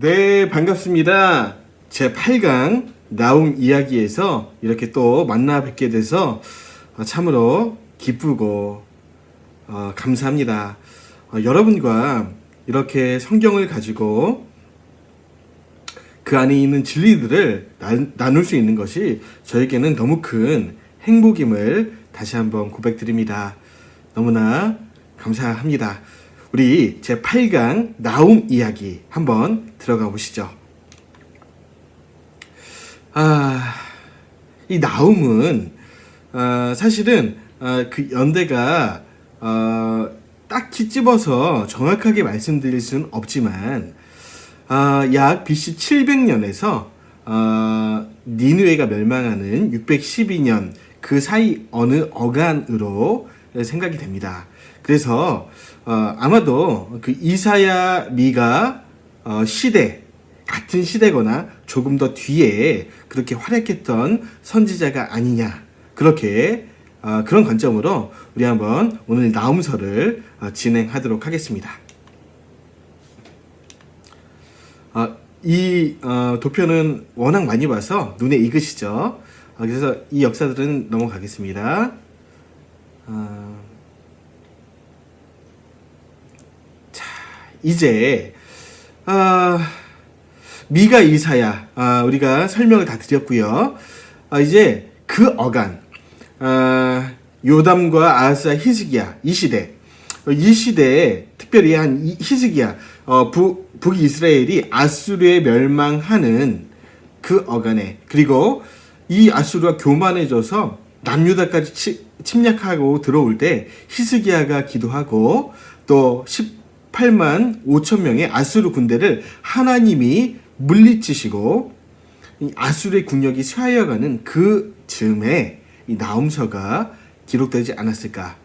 네, 반갑습니다. 제 8강 나움 이야기에서 이렇게 또 만나 뵙게 돼서 참으로 기쁘고 감사합니다. 여러분과 이렇게 성경을 가지고 그 안에 있는 진리들을 나눌 수 있는 것이 저에게는 너무 큰 행복임을 다시 한번 고백드립니다. 너무나 감사합니다. 우리 제 8강 나움 이야기 한번 들어가 보시죠. 이 나움은 사실은 그 연대가 딱히 집어서 정확하게 말씀드릴 수는 없지만 약 BC 700년에서 니느웨가 멸망하는 612년 그 사이 어느 어간으로 생각이 됩니다. 그래서 아마도 그 이사야 미가 시대 같은 시대거나 조금 더 뒤에 그렇게 활약했던 선지자가 아니냐, 그렇게 그런 관점으로 우리 한번 오늘 나움서를 진행하도록 하겠습니다. 이 도표는 워낙 많이 봐서 눈에 익으시죠? 그래서 이 역사들은 넘어가겠습니다. 자, 이제 미가 이사야 우리가 설명을 다 드렸고요. 이제 그 어간 요담과 아하스와 히스기야 이 시대에 특별히 한 히스기야 북이스라엘이 아수르에 멸망하는 그 어간에, 그리고 이 아수르가 교만해져서 남유다까지 침략하고 들어올 때 히스기야가 기도하고 또 18만 5천 명의 아수르 군대를 하나님이 물리치시고 아수르의 국력이 쇠하여가는 그 즈음에 이 나움서가 기록되지 않았을까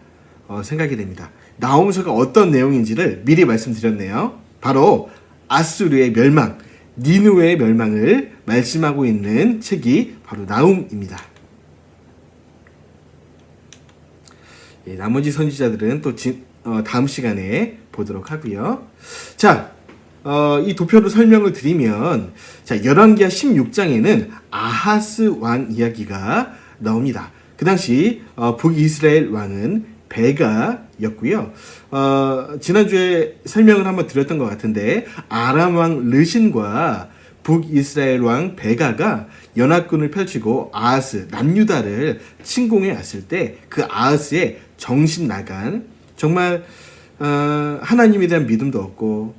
생각이 됩니다. 나움서가 어떤 내용인지를 미리 말씀드렸네요. 바로 아수르의 멸망, 니느웨의 멸망을 말씀하고 있는 책이 바로 나움입니다. 나머지 선지자들은 또 다음 시간에 보도록 하고요. 자, 이 도표로 설명을 드리면, 자, 열왕기하 16장에는 아하스 왕 이야기가 나옵니다. 그 당시 북이스라엘 왕은 베가였고요. 지난주에 설명을 한번 드렸던 것 같은데, 아람 왕 르신과 북이스라엘 왕 베가가 연합군을 펼치고 아하스, 남유다를 침공해 왔을 때 그 아하스의 정신 나간, 정말 하나님에 대한 믿음도 없고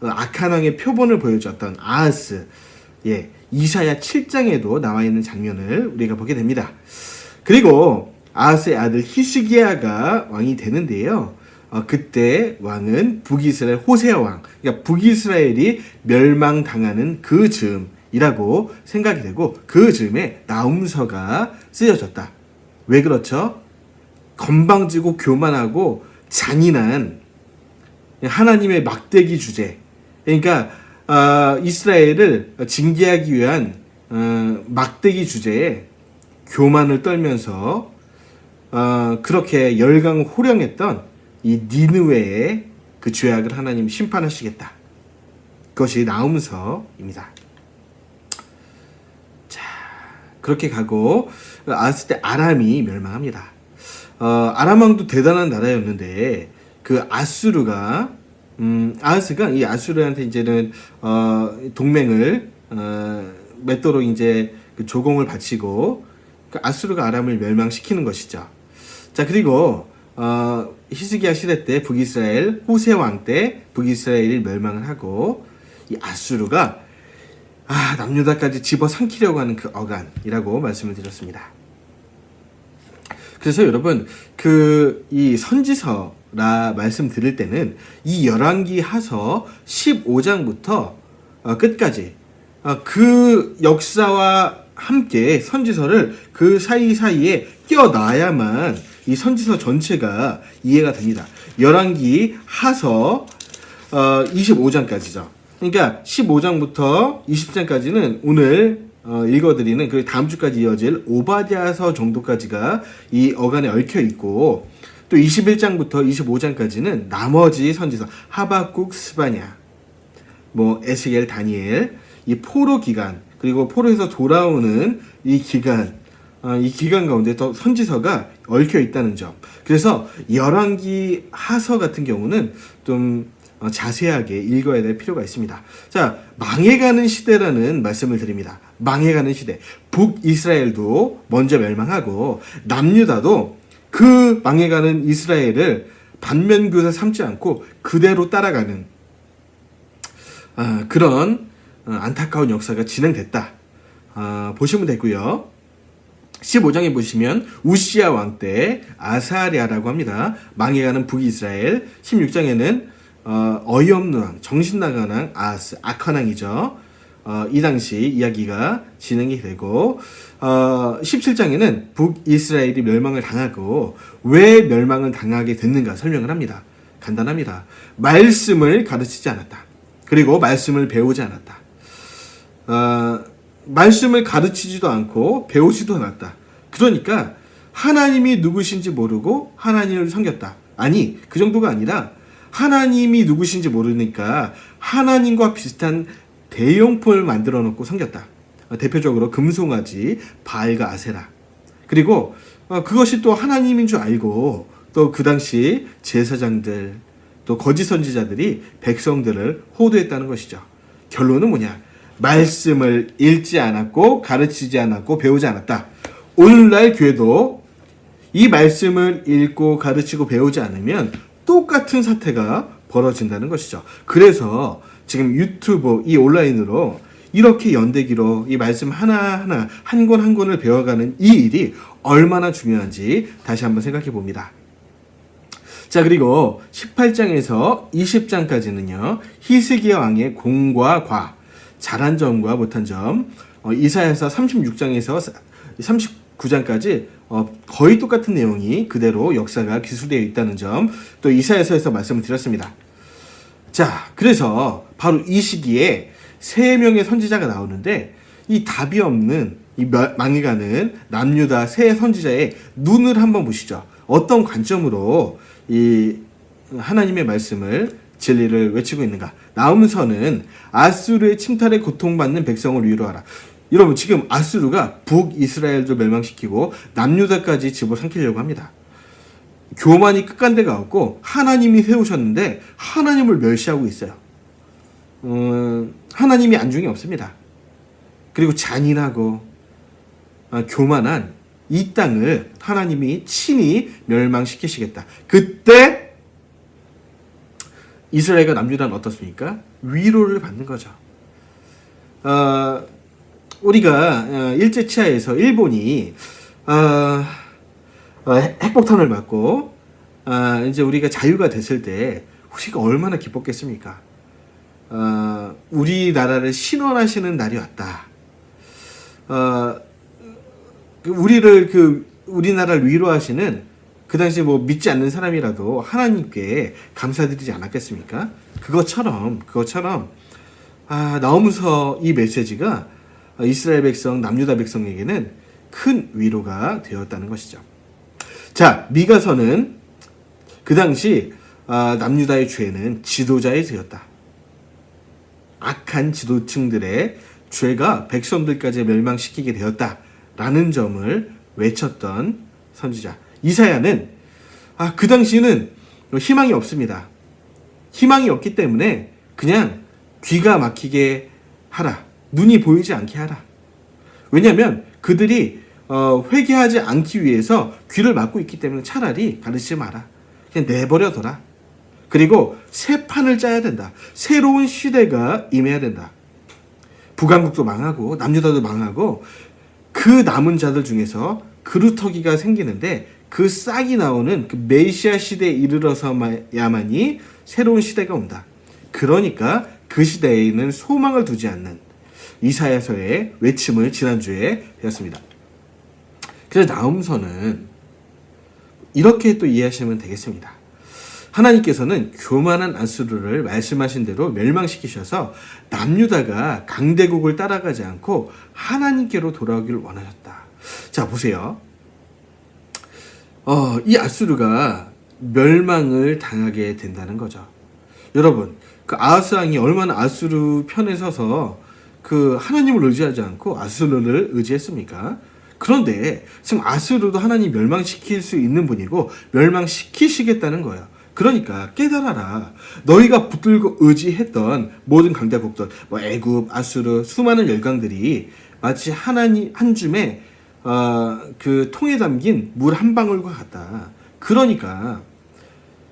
악한 왕의 표본을 보여줬던 아하스, 이사야 7장에도 나와 있는 장면을 우리가 보게 됩니다. 그리고 아하스의 아들 히스기야가 왕이 되는데요. 그때 왕은 북이스라엘 호세아 왕, 그러니까 북이스라엘이 멸망당하는 그 즈음이라고 생각이 되고, 그 즈음에 나움서가 쓰여졌다. 왜 그렇죠? 건방지고 교만하고 잔인한 하나님의 막대기 주제, 그러니까 이스라엘을 징계하기 위한 막대기 주제에 교만을 떨면서 그렇게 열강을 호령했던 이 니느웨의 그 죄악을 하나님 심판하시겠다. 그것이 나움서입니다. 자, 그렇게 가고 아하스 때 아람이 멸망합니다. 아람 왕도 대단한 나라였는데 그 아수르가 아하스가 이 아수르한테 이제는 동맹을 맺도록 이제 그 조공을 바치고 그 아수르가 아람을 멸망시키는 것이죠. 자, 그리고 히스기야 시대 때 북이스라엘 호세 왕 때 북이스라엘이 멸망을 하고 이 아수르가 남유다까지 집어삼키려고 하는 그 어간이라고 말씀을 드렸습니다. 그래서 여러분, 이 선지서라 말씀 드릴 때는 이 열왕기 하서 15장부터 끝까지 그 역사와 함께 선지서를 그 사이사이에 껴놔야만 이 선지서 전체가 이해가 됩니다. 열왕기 하서 25장까지죠. 그러니까 15장부터 20장까지는 오늘 읽어드리는, 그리고 다음 주까지 이어질 오바댜서 정도까지가 이 어간에 얽혀 있고, 또 21장부터 25장까지는 나머지 선지서 하박국, 스바냐, 뭐 에스겔, 다니엘, 이 포로 기간, 그리고 포로에서 돌아오는 이 기간, 이 기간 가운데 또 선지서가 얽혀 있다는 점. 그래서 열왕기 하서 같은 경우는 좀 자세하게 읽어야 될 필요가 있습니다. 자, 망해가는 시대라는 말씀을 드립니다. 망해가는 시대. 북이스라엘도 먼저 멸망하고 남유다도 그 망해가는 이스라엘을 반면교사 삼지 않고 그대로 따라가는 그런 안타까운 역사가 진행됐다. 보시면 되고요. 15장에 보시면 우시야 왕 때 아사랴라고 합니다. 망해가는 북이스라엘. 16장에는 어이없는 왕, 정신 나간 왕 아하스, 악한 왕이죠. 이 당시 이야기가 진행이 되고 17장에는 북이스라엘이 멸망을 당하고 왜 멸망을 당하게 됐는가 설명을 합니다. 간단합니다. 말씀을 가르치지 않았다. 그리고 말씀을 배우지 않았다. 말씀을 가르치지도 않고 배우지도 않았다. 그러니까 하나님이 누구신지 모르고 하나님을 섬겼다. 아니, 그 정도가 아니라 하나님이 누구신지 모르니까 하나님과 비슷한 대용품을 만들어 놓고 섬겼다. 대표적으로 금송아지, 바알과 아세라. 그리고 그것이 또 하나님인 줄 알고 또 그 당시 제사장들, 또 거짓 선지자들이 백성들을 호도했다는 것이죠. 결론은 뭐냐? 말씀을 읽지 않았고 가르치지 않았고 배우지 않았다. 오늘날 교회도 이 말씀을 읽고 가르치고 배우지 않으면 똑같은 사태가 벌어진다는 것이죠. 그래서 지금 유튜브 이 온라인으로 이렇게 연대기로 이 말씀 하나하나 한 권 한 권을 배워가는 이 일이 얼마나 중요한지 다시 한번 생각해 봅니다. 자, 그리고 18장에서 20장까지는요. 히스기야 왕의 공과 과, 잘한 점과 못한 점, 이사야서 36장에서 39장까지 거의 똑같은 내용이 그대로 역사가 기술되어 있다는 점, 또 이사야서에서 말씀을 드렸습니다. 자, 그래서 바로 이 시기에 3명의 선지자가 나오는데 이 답이 없는 이 망해가는 남유다 세 선지자의 눈을 한번 보시죠. 어떤 관점으로 이 하나님의 말씀을 진리를 외치고 있는가. 나움서는 아수르의 침탈에 고통받는 백성을 위로하라. 여러분, 지금 아수르가 북이스라엘도 멸망시키고 남유다까지 집어삼키려고 합니다. 교만이 끝간데가 없고 하나님이 세우셨는데 하나님을 멸시하고 있어요. 하나님이 안중에 없습니다. 그리고 잔인하고 교만한 이 땅을 하나님이 친히 멸망시키시겠다. 그때 이스라엘과 남유다는 어떻습니까? 위로를 받는 거죠. 우리가 일제치하에서 일본이 핵폭탄을 맞고 이제 우리가 자유가 됐을 때 우리가 얼마나 기뻤겠습니까? 우리나라를 신원하시는 날이 왔다. 우리나라를 위로하시는 그 당시 뭐 믿지 않는 사람이라도 하나님께 감사드리지 않았겠습니까? 그것처럼 나오면서 이 메시지가 이스라엘 백성, 남유다 백성에게는 큰 위로가 되었다는 것이죠. 자, 미가서는 그 당시 남유다의 죄는 지도자의 죄였다. 악한 지도층들의 죄가 백성들까지 멸망시키게 되었다라는 점을 외쳤던 선지자. 이사야는 그 당시는 희망이 없습니다. 희망이 없기 때문에 그냥 귀가 막히게 하라. 눈이 보이지 않게 하라. 왜냐하면 그들이 회개하지 않기 위해서 귀를 막고 있기 때문에 차라리 가르치지 마라. 그냥 내버려둬라. 그리고 새 판을 짜야 된다. 새로운 시대가 임해야 된다. 북왕국도 망하고 남유다도 망하고 그 남은 자들 중에서 그루터기가 생기는데 그 싹이 나오는 그 메시아 시대에 이르러서야만이 새로운 시대가 온다. 그러니까 그 시대에는 소망을 두지 않는 이사야서의 외침을 지난주에 배웠습니다. 그래서 나움서는 이렇게 또 이해하시면 되겠습니다. 하나님께서는 교만한 아수르를 말씀하신 대로 멸망시키셔서 남유다가 강대국을 따라가지 않고 하나님께로 돌아오기를 원하셨다. 자, 보세요. 이 아수르가 멸망을 당하게 된다는 거죠. 여러분, 그 아하스 왕이 얼마나 아수르 편에 서서 그 하나님을 의지하지 않고 아수르를 의지했습니까? 그런데 지금 아수르도 하나님 멸망시킬 수 있는 분이고 멸망시키시겠다는 거예요. 그러니까 깨달아라. 너희가 붙들고 의지했던 모든 강대국들, 뭐 애굽, 아수르, 수많은 열강들이 마치 하나님 한 줌에 그 통에 담긴 물 한 방울과 같다. 그러니까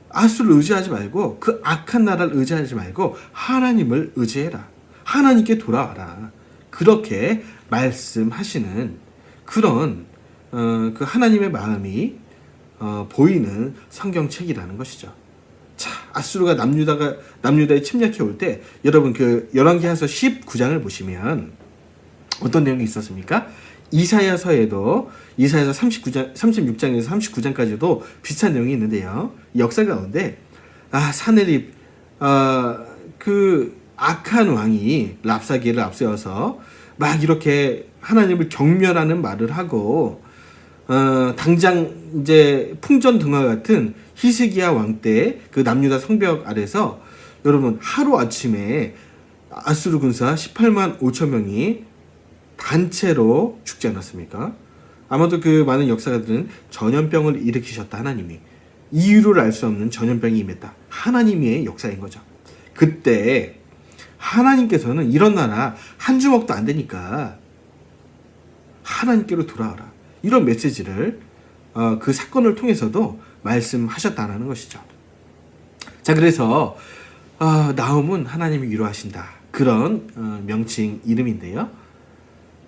아수를 의지하지 말고 그 악한 나라를 의지하지 말고 하나님을 의지해라. 하나님께 돌아와라. 그렇게 말씀하시는 그런 그 하나님의 마음이 보이는 성경책이라는 것이죠. 자, 아수르가 남유다에 침략해 올 때 여러분 그 열왕기하서 19장을 보시면 어떤 내용이 있었습니까? 이사야서에도 이사야서 36장에서 39장까지도 비슷한 내용이 있는데요. 역사 가운데 사네립 그 악한 왕이 랍사기를 앞세워서 막 이렇게 하나님을 경멸하는 말을 하고 당장 이제 풍전등화 같은 히스기야 왕 때 그 남유다 성벽 아래서 여러분 하루 아침에 아수르 군사 18만 5천 명이 단체로 죽지 않았습니까? 아마도 그 많은 역사가들은 전염병을 일으키셨다 하나님이 이유를 알 수 없는 전염병이 임했다 하나님의 역사인 거죠. 그때 하나님께서는 이런 나라 한 주먹도 안 되니까 하나님께로 돌아와라 이런 메시지를 그 사건을 통해서도 말씀하셨다는 것이죠. 자, 그래서 나훔은 하나님이 위로하신다 그런 명칭 이름인데요.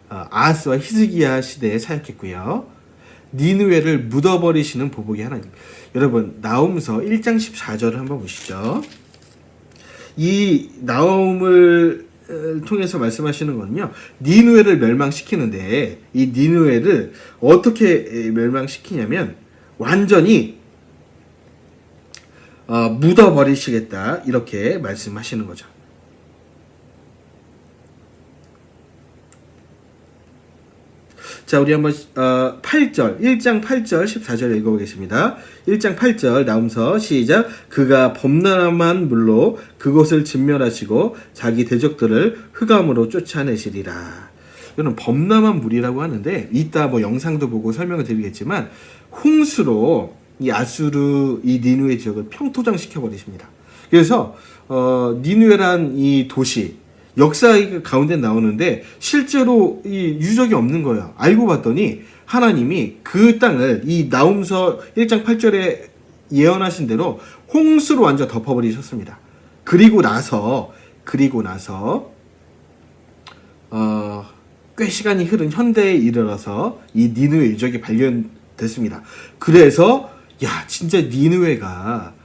아하스와 히스기야 시대에 사역했고요. 니느웨를 묻어버리시는 보복의 하나님. 여러분 나훔서 1장 14절을 한번 보시죠. 이 나훔을 통해서 말씀하시는 거는요. 니느웨를 멸망시키는데 이 니느웨를 어떻게 멸망시키냐면 완전히 묻어버리시겠다 이렇게 말씀하시는 거죠. 자, 우리 한번 8절, 1장 8절 14절 읽어보겠습니다. 1장 8절 나훔서 시작. 그가 범람한 물로 그곳을 진멸하시고 자기 대적들을 흑암으로 쫓아내시리라. 이거는 범람한 물이라고 하는데 이따 뭐 영상도 보고 설명을 드리겠지만 홍수로 이 아수르 이 니느웨 지역을 평토장시켜 버리십니다. 그래서 니느웨란 이 도시 역사 가운데 나오는데 실제로 이 유적이 없는 거예요. 알고 봤더니 하나님이 그 땅을 이 나훔서 1장 8절에 예언하신 대로 홍수로 완전 덮어버리셨습니다. 그리고 나서 꽤 시간이 흐른 현대에 이르러서 이 니느웨 유적이 발견됐습니다. 그래서 진짜 니느웨가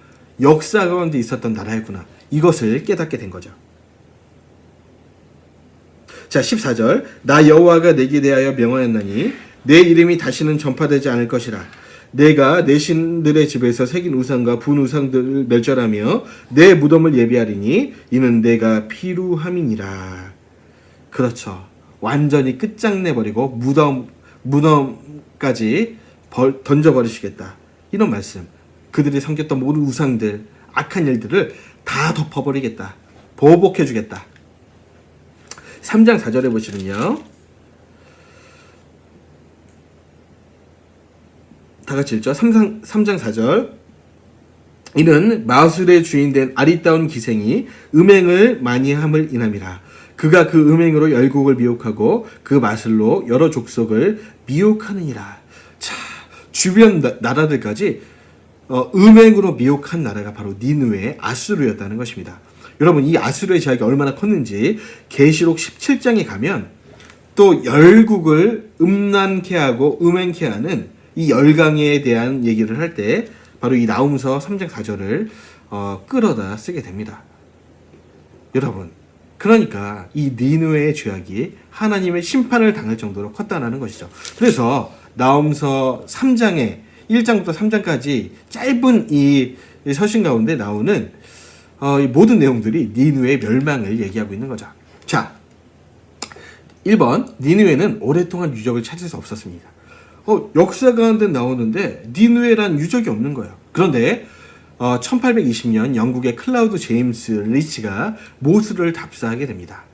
역사 가운데 있었던 나라였구나. 이것을 깨닫게 된 거죠. 자, 14절. 나 여호와가 내게 대하여 명하였나니 내 이름이 다시는 전파되지 않을 것이라. 내가 내 신들의 집에서 새긴 우상과 분 우상들을 멸절하며 내 무덤을 예비하리니 이는 내가 피루함이니라. 그렇죠. 완전히 끝장내버리고 무덤까지 던져버리시겠다. 이런 말씀. 그들이 섬겼던 모든 우상들, 악한 일들을 다 덮어버리겠다. 보복해주겠다. 3장 4절에 보시면요. 다 같이 읽죠. 3장 4절. 이는 마술의 주인된 아리따운 기생이 음행을 많이 함을 인함이라. 그가 그 음행으로 열국을 미혹하고 그 마술로 여러 족속을 미혹하느니라. 자, 주변 나라들까지 음행으로 미혹한 나라가 바로 니느웨 아수르였다는 것입니다. 여러분 이 아수르의 제약이 얼마나 컸는지 계시록 17장에 가면 또 열국을 음란케 하고 음행케 하는 이 열강에 대한 얘기를 할 때 바로 이 나훔서 3장 4절을 끌어다 쓰게 됩니다. 여러분 그러니까 이 니느웨의 죄악이 하나님의 심판을 당할 정도로 컸다는 것이죠. 그래서 나훔서 3장에 1장부터 3장까지 짧은 이 서신 가운데 나오는 이 모든 내용들이 니느웨의 멸망을 얘기하고 있는 거죠. 자, 1번 니느웨는 오랫동안 유적을 찾을 수 없었습니다. 역사 가운데 나오는데 니느웨란 유적이 없는 거예요. 그런데 1820년 영국의 클라우드 제임스 리치가 모스를 답사하게 됩니다.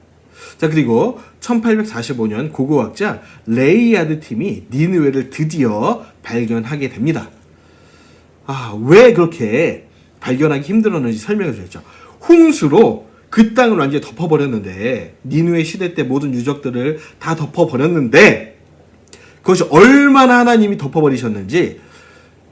자, 그리고 1845년 고고학자 레이아드 팀이 니느웨를 드디어 발견하게 됩니다. 왜 그렇게 발견하기 힘들었는지 설명해 주셨죠. 홍수로 그 땅을 완전히 덮어버렸는데, 니느웨 시대 때 모든 유적들을 다 덮어버렸는데, 그것이 얼마나 하나님이 덮어버리셨는지,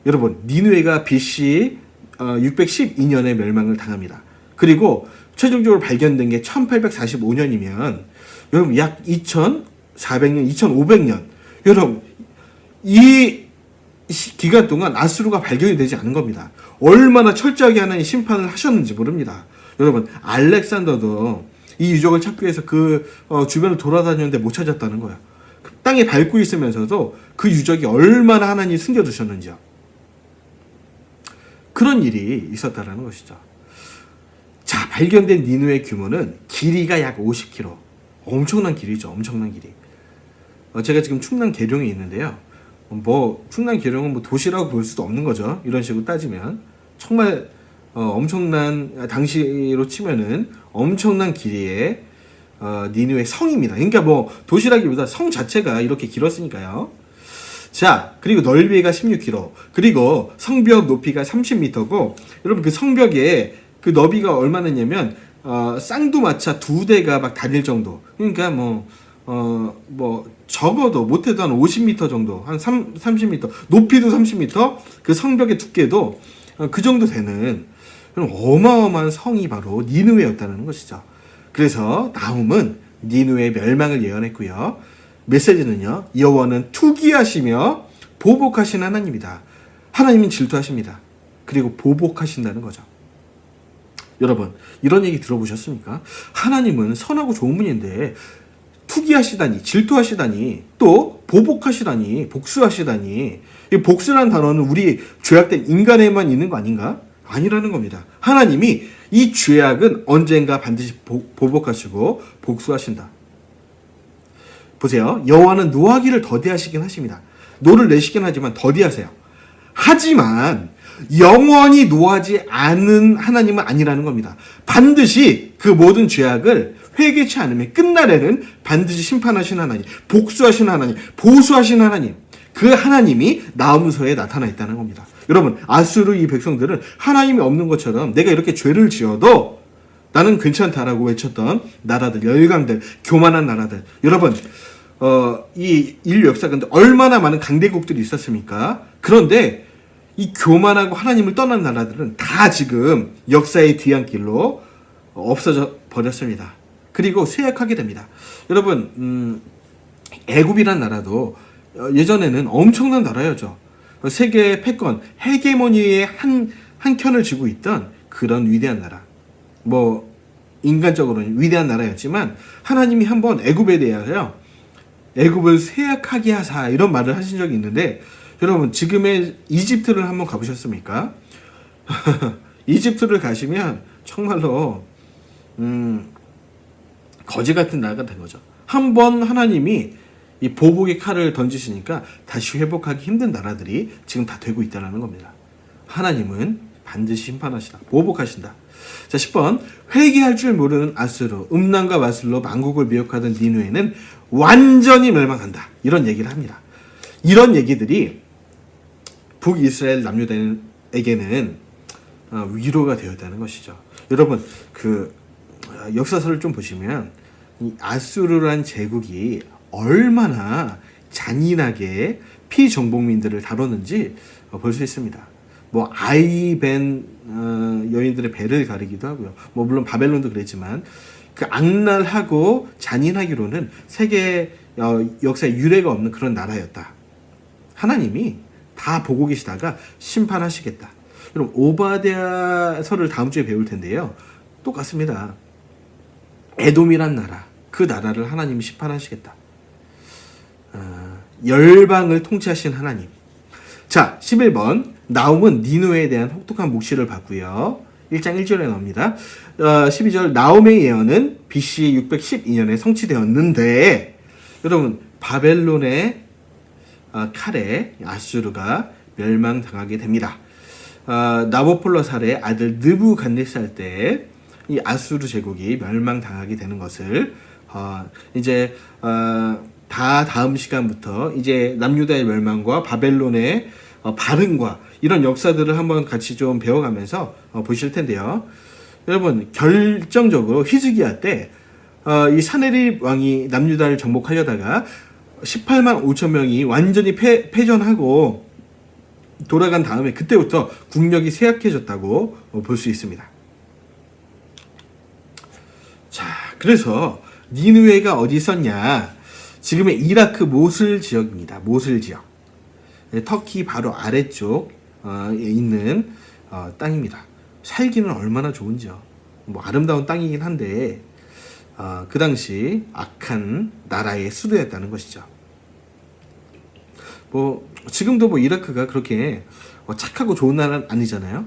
여러분, 니느웨가 BC 612년에 멸망을 당합니다. 그리고 최종적으로 발견된 게 1845년이면 여러분 약 2400년, 2500년, 여러분 이 기간 동안 아수르가 발견이 되지 않은 겁니다. 얼마나 철저하게 하나님 심판을 하셨는지 모릅니다. 여러분, 알렉산더도 이 유적을 찾기 위해서 그 주변을 돌아다녔는데 못 찾았다는 거예요. 그 땅에 밟고 있으면서도 그 유적이 얼마나 하나님이 숨겨두셨는지요. 그런 일이 있었다는 것이죠. 자, 발견된 니느웨의 규모는 길이가 약 50km. 엄청난 길이죠. 엄청난 길이. 제가 지금 충남 계룡에 있는데요. 충남 계룡은 도시라고 볼 수도 없는 거죠. 이런 식으로 따지면. 정말 엄청난, 당시로 치면은 엄청난 길이의 니느웨 성입니다. 그러니까 도시라기보다 성 자체가 이렇게 길었으니까요. 자, 그리고 넓이가 16km, 그리고 성벽 높이가 30m고, 여러분 그 성벽에 그 너비가 얼마나냐면 쌍두마차 2대가 막 다닐 정도. 그러니까 적어도 못해도 한 50m 정도, 한 30m, 높이도 30m, 그 성벽의 두께도 그 정도 되는 어마어마한 성이 바로 니느웨였다는 것이죠. 그래서 나훔은 니느웨의 멸망을 예언했고요. 메시지는요, 여호와는 투기하시며 보복하신 하나님이다. 하나님은 질투하십니다. 그리고 보복하신다는 거죠. 여러분, 이런 얘기 들어보셨습니까? 하나님은 선하고 좋은 분인데 투기하시다니, 질투하시다니, 또 보복하시다니, 복수하시다니. 이 복수라는 단어는 우리 죄악된 인간에만 있는 거 아닌가? 아니라는 겁니다. 하나님이 이 죄악은 언젠가 반드시 보복하시고 복수하신다. 보세요. 여호와는 노하기를 더디하시긴 하십니다. 노를 내시긴 하지만 더디하세요. 하지만 영원히 노하지 않은 하나님은 아니라는 겁니다. 반드시 그 모든 죄악을 회개치 않으면 끝날에는 반드시 심판하신 하나님, 복수하신 하나님, 보수하신 하나님, 그 하나님이 나훔서에 나타나 있다는 겁니다. 여러분, 아수르 이 백성들은 하나님이 없는 것처럼 내가 이렇게 죄를 지어도 나는 괜찮다라고 외쳤던 나라들, 열강들, 교만한 나라들. 여러분, 이 인류 역사 근데 얼마나 많은 강대국들이 있었습니까? 그런데 이 교만하고 하나님을 떠난 나라들은 다 지금 역사의 뒤안길로 없어져 버렸습니다. 그리고 쇠약하게 됩니다. 여러분, 애굽이란 나라도 예전에는 엄청난 나라였죠. 세계 패권, 헤게모니의 한 켠을 쥐고 있던 그런 위대한 나라. 인간적으로는 위대한 나라였지만 하나님이 한번 애굽에 대하여 애굽을 쇠약하게 하사 이런 말을 하신 적이 있는데, 여러분 지금의 이집트를 한번 가보셨습니까? 이집트를 가시면 정말로 거지 같은 나라가 된 거죠. 한번 하나님이 이 보복의 칼을 던지시니까 다시 회복하기 힘든 나라들이 지금 다 되고 있다는 겁니다. 하나님은 반드시 심판하시다. 보복하신다. 자, 10번. 회개할 줄 모르는 아수르, 음란과 마술로 만국을 미혹하던 니느웨는 완전히 멸망한다. 이런 얘기를 합니다. 이런 얘기들이 북이스라엘 남유다에게는 위로가 되었다는 것이죠. 여러분, 그 역사서를 좀 보시면 이 아수르란 제국이 얼마나 잔인하게 피정복민들을 다뤘는지 볼 수 있습니다. 아이벤 여인들의 배를 가리기도 하고요. 물론 바벨론도 그랬지만 그 악랄하고 잔인하기로는 세계 역사에 유례가 없는 그런 나라였다. 하나님이 다 보고 계시다가 심판하시겠다. 여러분, 오바댜서를 다음 주에 배울 텐데요. 똑같습니다. 에돔이란 나라, 그 나라를 하나님이 심판하시겠다. 열방을 통치하신 하나님. 자, 11번. 나훔은 니느웨에 대한 혹독한 묵시를 받고요. 1장 1절에 나옵니다. 12절. 나훔의 예언은 BC 612년에 성취되었는데, 여러분, 바벨론의 칼에 아수르가 멸망당하게 됩니다. 나보폴라살의 아들 느부갓네살 때 이 아수르 제국이 멸망당하게 되는 것을 이제 다 다음 시간부터 이제 남유다의 멸망과 바벨론의 발흥과 이런 역사들을 한번 같이 좀 배워가면서 보실 텐데요. 여러분, 결정적으로 히스기야 때 이 사네립 왕이 남유다를 정복하려다가 18만 5천 명이 완전히 패전하고 돌아간 다음에 그때부터 국력이 쇠약해졌다고 볼 수 있습니다. 자, 그래서 니느웨가 어디 있었냐? 지금의 이라크 모슬 지역입니다. 모슬 지역. 터키 바로 아래쪽에 있는 땅입니다. 살기는 얼마나 좋은지요. 뭐 아름다운 땅이긴 한데 그 당시 악한 나라의 수도였다는 것이죠. 뭐 지금도 뭐 이라크가 그렇게 착하고 좋은 나라는 아니잖아요.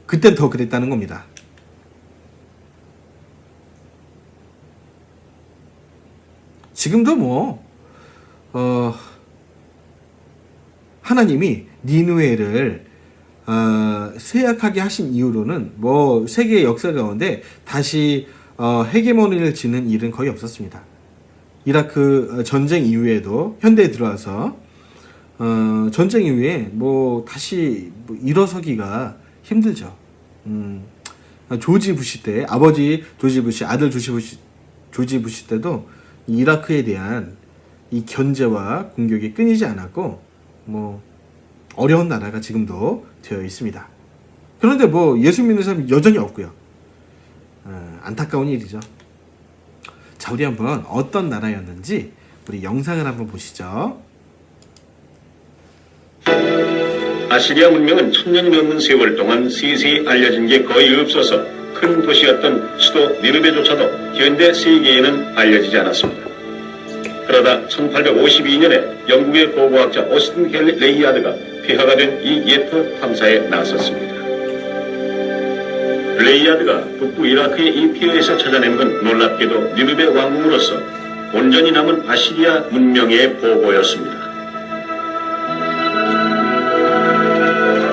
그땐 더 그랬다는 겁니다. 지금도 뭐 하나님이 니느웨를 쇠약하게 하신 이후로는 뭐 세계 역사 가운데 다시 헤게모니를 지는 일은 거의 없었습니다. 이라크 전쟁 이후에도 현대에 들어와서 전쟁 이후에 뭐 다시 뭐 일어서기가 힘들죠. 조지 부시 때 아버지 조지 부시, 아들 조지 부시 때도 이라크에 대한 이 견제와 공격이 끊이지 않았고 뭐 어려운 나라가 지금도 되어 있습니다. 그런데 뭐 예수 믿는 사람이 여전히 없고요. 안타까운 일이죠. 자, 우리 한번 어떤 나라였는지 우리 영상을 한번 보시죠. 아시리아 문명은 천년이 넘는 세월 동안 세세히 알려진 게 거의 없어서 큰 도시였던 수도 니느베조차도 현대 세계에는 알려지지 않았습니다. 그러다 1852년에 영국의 고고학자 오스틴 레이야드가 폐하가 된 이 예토 탐사에 나섰습니다. 레이야드가 북부 이라크의 이 폐허에서 찾아낸 건 놀랍게도 니느베 왕궁으로서 온전히 남은 아시리아 문명의 보고였습니다.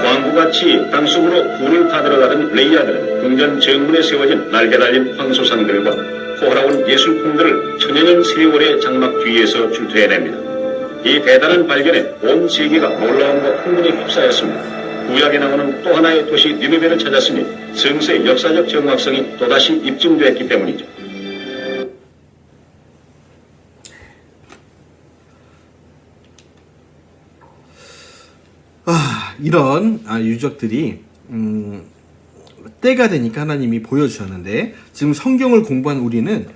광구같이 땅속으로 굴을 타들어가던 레이야드는 궁전 정문에 세워진 날개 달린 황소상들과 호화로운 예술품들을 천여년 세월의 장막 뒤에서 출토해냅니다. 이 대단한 발견에 온 세계가 놀라움과 흥분에 휩싸였습니다. 구약에 나오는 또 하나의 도시 니느베를 찾았으니 성서의 역사적 정확성이 또다시 입증되었기 때문이죠. 이런 유적들이 때가 되니까 하나님이 보여주셨는데 지금 성경을 공부한 우리는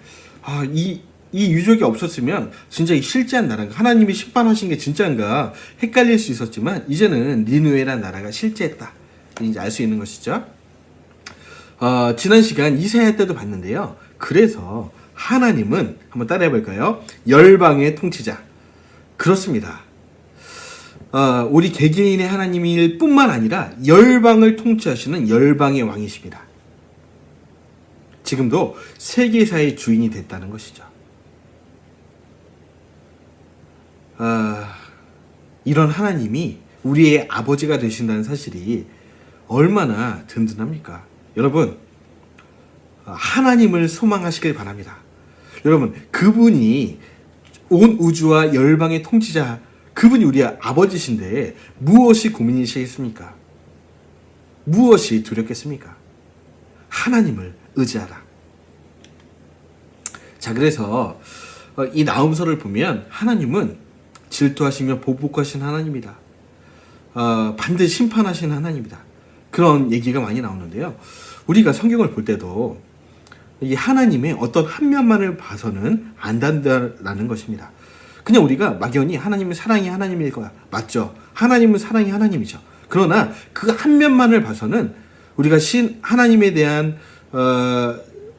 이 유적이 없었으면 진짜 이 실제한 나라가 하나님이 심판하신 게 진짜인가 헷갈릴 수 있었지만 이제는 니느웨라는 나라가 실제했다 이제 알 수 있는 것이죠. 지난 시간 이사야 때도 봤는데요. 그래서 하나님은 한번 따라해 볼까요? 열방의 통치자. 그렇습니다. 우리 개개인의 하나님일 뿐만 아니라 열방을 통치하시는 열방의 왕이십니다. 지금도 세계사의 주인이 됐다는 것이죠. 이런 하나님이 우리의 아버지가 되신다는 사실이 얼마나 든든합니까? 여러분, 하나님을 소망하시길 바랍니다. 여러분, 그분이 온 우주와 열방의 통치자, 그분이 우리의 아버지신데 무엇이 고민이시겠습니까? 무엇이 두렵겠습니까? 하나님을 의지하라. 자, 그래서 이 나음서를 보면 하나님은 질투하시며 보복하신 하나님이다. 반드시 심판하신 하나님이다. 그런 얘기가 많이 나오는데요. 우리가 성경을 볼 때도 이 하나님의 어떤 한 면만을 봐서는 안 된다라는 것입니다. 그냥 우리가 막연히 하나님은 사랑이 하나님일 거야. 맞죠? 하나님은 사랑이 하나님이죠. 그러나 그 한 면만을 봐서는 우리가 하나님에 대한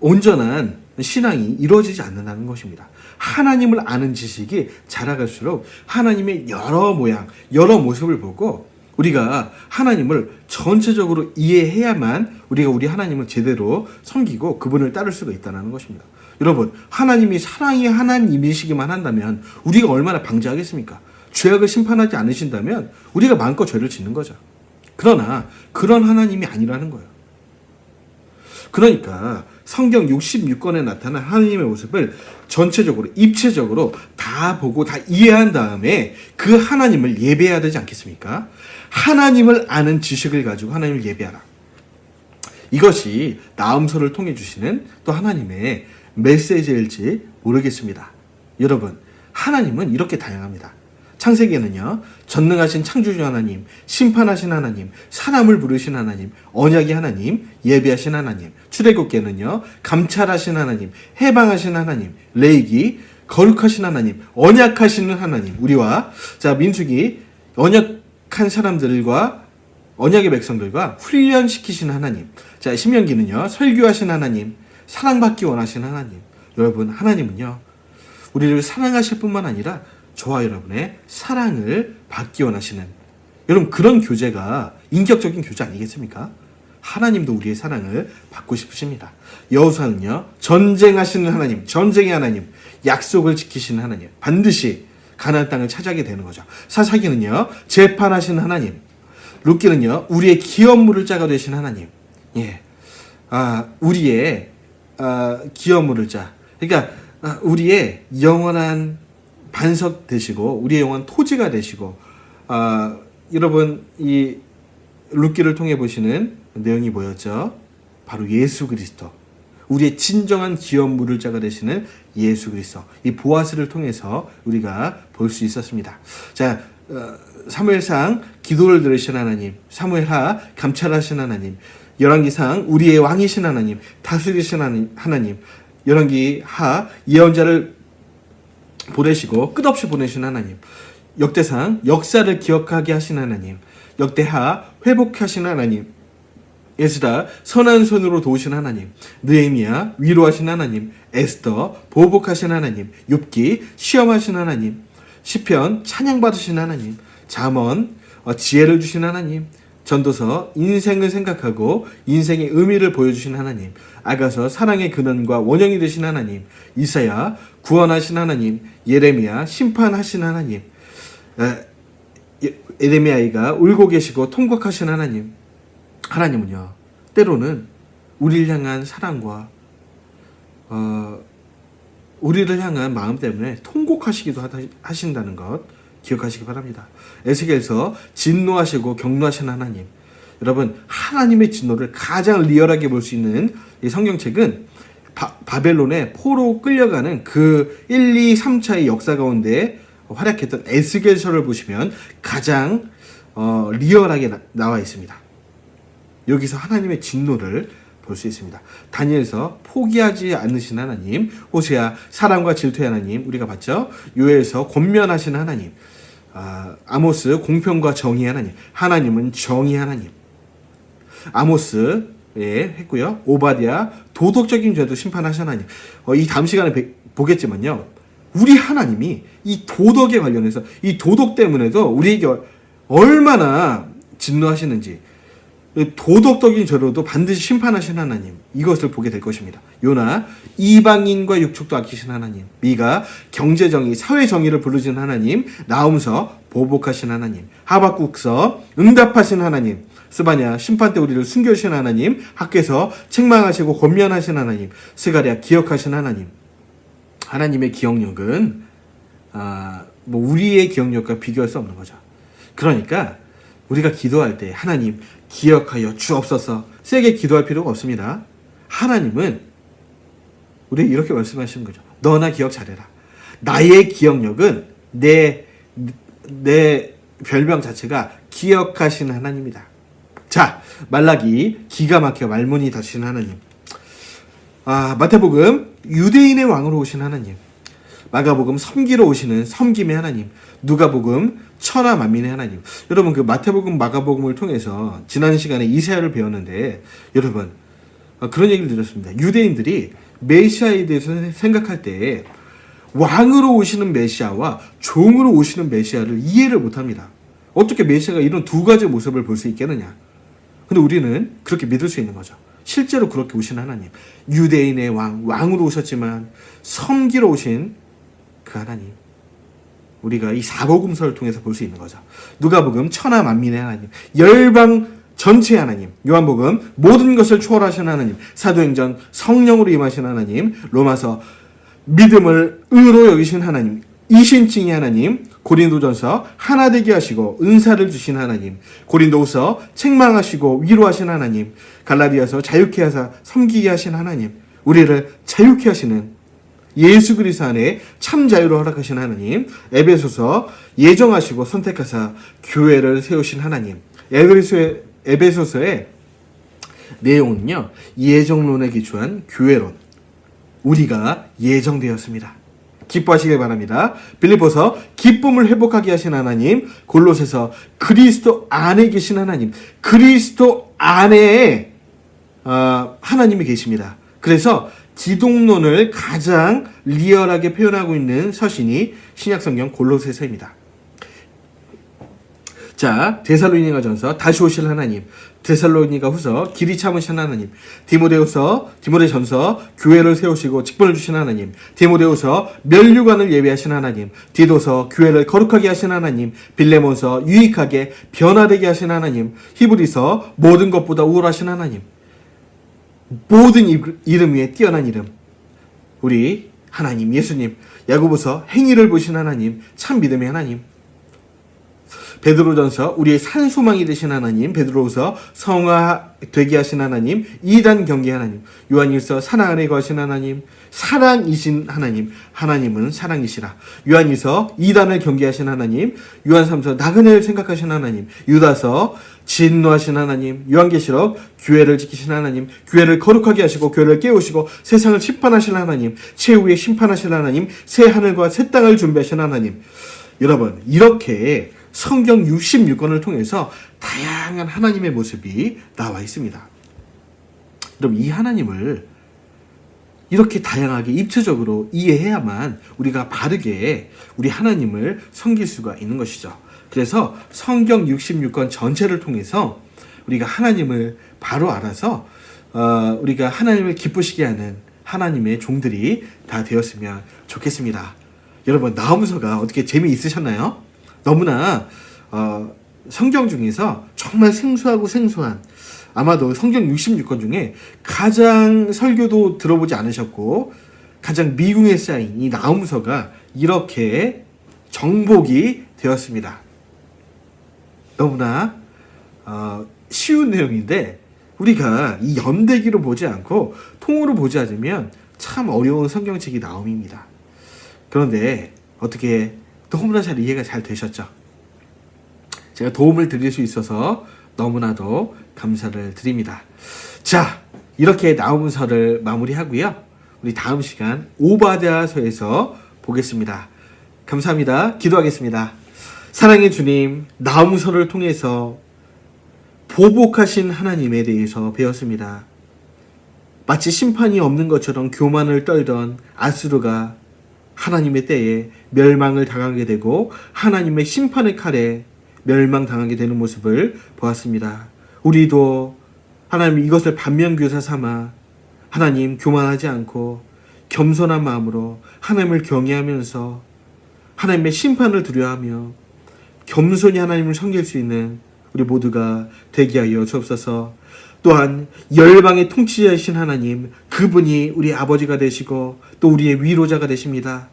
온전한 신앙이 이루어지지 않는다는 것입니다. 하나님을 아는 지식이 자라갈수록 하나님의 여러 모양, 여러 모습을 보고 우리가 하나님을 전체적으로 이해해야만 우리가 우리 하나님을 제대로 섬기고 그분을 따를 수가 있다는 것입니다. 여러분, 하나님이 사랑이 하나님이시기만 한다면 우리가 얼마나 방지하겠습니까? 죄악을 심판하지 않으신다면 우리가 마음껏 죄를 짓는 거죠. 그러나 그런 하나님이 아니라는 거예요. 그러니까 성경 66권에 나타난 하나님의 모습을 전체적으로, 입체적으로 다 보고 다 이해한 다음에 그 하나님을 예배해야 되지 않겠습니까? 하나님을 아는 지식을 가지고 하나님을 예배하라. 이것이 나음서를 통해 주시는 또 하나님의 메시지일지 모르겠습니다. 여러분, 하나님은 이렇게 다양합니다. 창세기에는요, 전능하신 창조주 하나님, 심판하신 하나님, 사람을 부르신 하나님, 언약의 하나님, 예배하신 하나님, 출애굽기에는요, 감찰하신 하나님, 해방하신 하나님, 레위기, 거룩하신 하나님, 언약하시는 하나님, 우리와 자 민수기 언약한 사람들과 언약의 백성들과 훈련시키신 하나님, 자 신명기는요, 설교하신 하나님, 사랑받기 원하시는 하나님. 여러분, 하나님은요, 우리를 사랑하실 뿐만 아니라 저와 여러분의 사랑을 받기 원하시는, 여러분, 그런 교제가 인격적인 교제 아니겠습니까? 하나님도 우리의 사랑을 받고 싶으십니다. 여호수아는요, 전쟁하시는 하나님, 전쟁의 하나님, 약속을 지키시는 하나님, 반드시 가나안 땅을 차지하게 되는 거죠. 사사기는요, 재판하시는 하나님, 룻기는요, 우리의 기업물을 짜가 되신 하나님, 우리의 기업물을 짜, 그러니까 우리의 영원한 반석 되시고 우리의 영원 토지가 되시고, 여러분, 이 룻기를 통해 보시는 내용이 뭐였죠? 바로 예수 그리스도, 우리의 진정한 기업물을 자가 되시는 예수 그리스도, 이 보아스를 통해서 우리가 볼 수 있었습니다. 자, 사무엘상 기도를 들으신 하나님, 사무엘하 감찰하신 하나님, 열왕기상 우리의 왕이신 하나님, 다스리신 하나님, 열왕기하 예언자를 보내시고 끝없이 보내신 하나님, 역대상 역사를 기억하게 하신 하나님, 역대하 회복하신 하나님, 에스라 선한 손으로 도우신 하나님, 느헤미야 위로하신 하나님, 에스더 보복하신 하나님, 욥기 시험하신 하나님, 시편 찬양받으신 하나님, 잠언 지혜를 주신 하나님, 전도서 인생을 생각하고 인생의 의미를 보여주신 하나님, 아가서 사랑의 근원과 원형이 되신 하나님, 이사야 구원하신 하나님, 예레미야 심판하신 하나님, 예레미야가 울고 계시고 통곡하신 하나님. 하나님은요, 때로는 우리를 향한 사랑과 우리를 향한 마음 때문에 통곡하시기도 하신다는 것 기억하시기 바랍니다. 에스겔서 진노하시고 경노하신 하나님. 여러분, 하나님의 진노를 가장 리얼하게 볼 수 있는 이 성경책은 바벨론의 포로 끌려가는 그 1, 2, 3차의 역사 가운데 활약했던 에스겔서를 보시면 가장 리얼하게 나와 있습니다. 여기서 하나님의 진노를 볼 수 있습니다. 다니엘서 포기하지 않으신 하나님, 호세아 사랑과 질투의 하나님 우리가 봤죠. 요엘서 권면하신 하나님, 아모스 공평과 정의의 하나님, 하나님은 정의 하나님. 아모스에 했고요. 오바댜 도덕적인 죄도 심판하신 하나님. 이 다음 시간에 보겠지만요, 우리 하나님이 이 도덕에 관련해서 이 도덕 때문에도 우리에게 얼마나 진노하시는지, 도덕적인 죄로도 반드시 심판하신 하나님, 이것을 보게 될 것입니다. 요나 이방인과 육축도 아끼신 하나님, 미가 경제정의 사회정의를 부르신 하나님, 나훔서 보복하신 하나님, 하박국서 응답하신 하나님, 스바냐 심판 때 우리를 숨겨주신 하나님, 학개서 책망하시고 권면하신 하나님, 스가랴 기억하신 하나님. 하나님의 기억력은 우리의 기억력과 비교할 수 없는 거죠. 그러니까 우리가 기도할 때 하나님 기억하여 주옵소서 세게 기도할 필요가 없습니다. 하나님은 우리에게 이렇게 말씀하시는 거죠. 너나 기억 잘해라. 나의 기억력은 내 별명 자체가 기억하시는 하나님이다. 자, 말라기 기가 막혀 말문이 닫히신 하나님. 마태복음 유대인의 왕으로 오신 하나님, 마가복음 섬기러 오시는 섬김의 하나님, 누가복음 천하 만민의 하나님. 여러분, 그 마태복음 마가복음을 통해서 지난 시간에 이사야를 배웠는데, 여러분 그런 얘기를 들었습니다. 유대인들이 메시아에 대해서 생각할 때 왕으로 오시는 메시아와 종으로 오시는 메시아를 이해를 못합니다. 어떻게 메시아가 이런 두 가지 모습을 볼 수 있겠느냐. 근데 우리는 그렇게 믿을 수 있는 거죠. 실제로 그렇게 오신 하나님, 유대인의 왕으로 오셨지만 섬기러 오신 그 하나님, 우리가 이 사복음서를 통해서 볼 수 있는 거죠. 누가복음 천하 만민의 하나님, 열방 전체의 하나님, 요한복음 모든 것을 초월하신 하나님, 사도행전 성령으로 임하신 하나님, 로마서 믿음을 의로 여기신 하나님, 이신칭의 하나님, 고린도전서 하나 되게 하시고 은사를 주신 하나님, 고린도후서 책망하시고 위로하신 하나님, 갈라디아서 자유케 하사 섬기게 하신 하나님, 우리를 자유케 하시는 예수 그리스도 안에 참 자유를 허락하신 하나님, 에베소서 예정하시고 선택하사 교회를 세우신 하나님. 에베소서의 내용은요, 예정론에 기초한 교회론, 우리가 예정되었습니다. 기뻐하시길 바랍니다. 빌립보서 기쁨을 회복하게 하신 하나님, 골로새서 그리스도 안에 계신 하나님, 그리스도 안에 하나님이 계십니다. 그래서 기독론을 가장 리얼하게 표현하고 있는 서신이 신약성경 골로새서입니다. 자, 데살로니가전서 다시 오실 하나님, 데살로니가후서 길이 참으신 하나님, 디모데전서 교회를 세우시고 직분을 주신 하나님, 디모데후서 면류관을 예비하신 하나님, 디도서 교회를 거룩하게 하신 하나님, 빌레몬서 유익하게 변화되게 하신 하나님, 히브리서 모든 것보다 우월하신 하나님, 모든 이름 위에 뛰어난 이름, 우리 하나님 예수님, 야고보서 행위를 보신 하나님, 참 믿음의 하나님, 베드로전서 우리의 산소망이 되신 하나님, 베드로후서 성화 되게 하신 하나님, 이단 경계 하나님, 요한일서 사랑 안에 거하신 하나님, 사랑이신 하나님, 하나님은 사랑이시라, 요한일서 이단을 경계하신 하나님, 요한삼서 나그네를 생각하신 하나님, 유다서 진노하신 하나님, 요한계시록 교회를 지키신 하나님, 교회를 거룩하게 하시고 교회를 깨우시고 세상을 심판하신 하나님, 최후에 심판하신 하나님, 새 하늘과 새 땅을 준비하신 하나님. 여러분, 이렇게 성경 66권을 통해서 다양한 하나님의 모습이 나와 있습니다. 여러분, 이 하나님을 이렇게 다양하게 입체적으로 이해해야만 우리가 바르게 우리 하나님을 섬길 수가 있는 것이죠. 그래서 성경 66권 전체를 통해서 우리가 하나님을 바로 알아서 우리가 하나님을 기쁘시게 하는 하나님의 종들이 다 되었으면 좋겠습니다. 여러분, 나홈서가 어떻게 재미있으셨나요? 너무나 성경 중에서 정말 생소한, 아마도 성경 66권 중에 가장 설교도 들어보지 않으셨고 가장 미궁에 쌓인 이 나홈서가 이렇게 정복이 되었습니다. 너무나 쉬운 내용인데 우리가 이 연대기로 보지 않고 통으로 보지 않으면 참 어려운 성경책이 나옴입니다. 그런데 어떻게 너무나 잘 이해가 잘 되셨죠? 제가 도움을 드릴 수 있어서 너무나도 감사를 드립니다. 자, 이렇게 나홈서를 마무리하고요. 우리 다음 시간 오바댜서에서 보겠습니다. 감사합니다. 기도하겠습니다. 사랑의 주님, 나홈서를 통해서 보복하신 하나님에 대해서 배웠습니다. 마치 심판이 없는 것처럼 교만을 떨던 아수르가 하나님의 때에 멸망을 당하게 되고 하나님의 심판의 칼에 멸망당하게 되는 모습을 보았습니다. 우리도 하나님 이것을 반면교사 삼아 하나님 교만하지 않고 겸손한 마음으로 하나님을 경외하면서 하나님의 심판을 두려워하며 겸손히 하나님을 섬길 수 있는 우리 모두가 되게 하여 주옵소서. 또한 열방의 통치자이신 하나님, 그분이 우리 아버지가 되시고 또 우리의 위로자가 되십니다.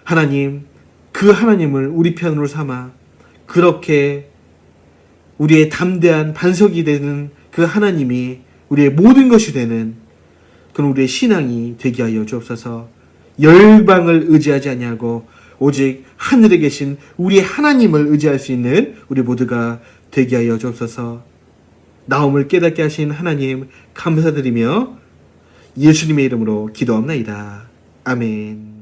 하나님, 그 하나님을 우리 편으로 삼아 그렇게 우리의 담대한 반석이 되는 그 하나님이 우리의 모든 것이 되는 그런 우리의 신앙이 되게 하여 주옵소서. 열방을 의지하지 아니하고 오직 하늘에 계신 우리 하나님을 의지할 수 있는 우리 모두가 되게 하여 주옵소서. 나옴을 깨닫게 하신 하나님 감사드리며 예수님의 이름으로 기도합나이다. 아멘.